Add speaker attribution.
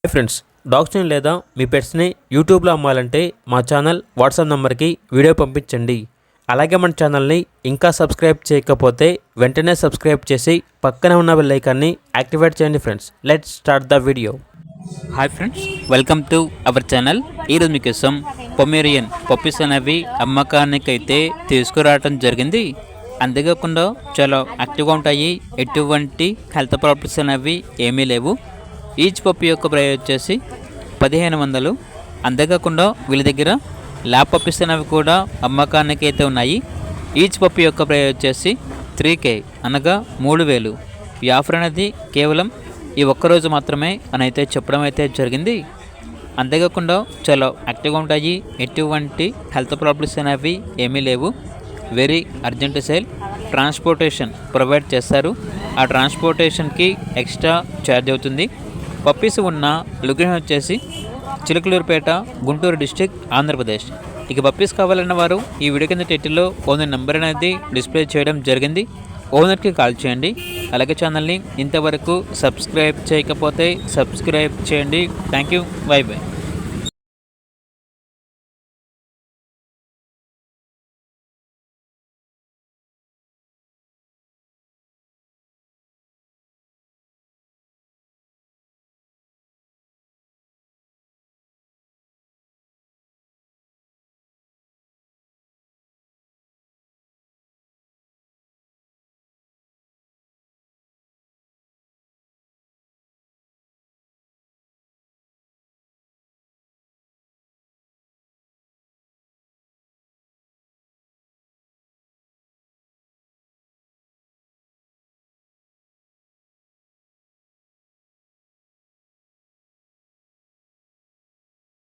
Speaker 1: Hi friends, డాగ్స్ని లేదా మీ పెట్స్ని యూట్యూబ్లో అమ్మాలంటే మా ఛానల్ వాట్సాప్ నెంబర్కి వీడియో పంపించండి. అలాగే మన ఛానల్ని ఇంకా సబ్స్క్రైబ్ చేయకపోతే వెంటనే సబ్స్క్రైబ్ చేసి పక్కనే ఉన్న బెల్ ఐకాన్ని యాక్టివేట్ చేయండి. Friends, let's start the video.
Speaker 2: Hi friends, welcome to our channel. ఈరోజు మీకోసం పొమేరియన్ పప్పీస్ అనేవి అమ్మకానికైతే తీసుకురావడం జరిగింది. అంతేకాకుండా చాలా యాక్టివ్గా ఉంటాయి, ఎటువంటి హెల్త్ ప్రాబ్లమ్స్ అనేవి ఏమీ లేవు. ఈచ్ పప్పీ యొక్క ప్రైస్ వచ్చేసి 1500. అంతేకాకుండా వీళ్ళ దగ్గర ల్యాబ్ పప్పీస్ అనేవి కూడా అమ్మకానికి అయితే ఉన్నాయి. ఈచ్ పప్పీ యొక్క ప్రైస్ వచ్చేసి 3K అనగా 3000. ఈ ఆఫర్ అనేది కేవలం ఈ ఒక్కరోజు మాత్రమే అని అయితే చెప్పడం అయితే జరిగింది. అంతేకాకుండా చాలా యాక్టివ్గా ఉంటాయి, ఎటువంటి హెల్త్ ప్రాబ్లమ్స్ అనేవి ఏమీ లేవు. Very urgent sale. Transportation provide చేస్తారు. ఆ ట్రాన్స్పోర్టేషన్కి ఎక్స్ట్రా ఛార్జ్ అవుతుంది. పప్పీస్ ఉన్న లొకేషన్ వచ్చేసి చిలకలూరుపేట, గుంటూరు డిస్టిక్, ఆంధ్రప్రదేశ్. ఇక పప్పీస్ కావాలన్న వారు ఈ వీడియో కింద టైటిల్లో ఓనర్ నెంబర్ అనేది డిస్ప్లే చేయడం జరిగింది. ఓనర్కి కాల్ చేయండి. అలాగే ఛానల్ని ఇంతవరకు సబ్స్క్రైబ్ చేయకపోతే సబ్స్క్రైబ్ చేయండి. Thank you. By by.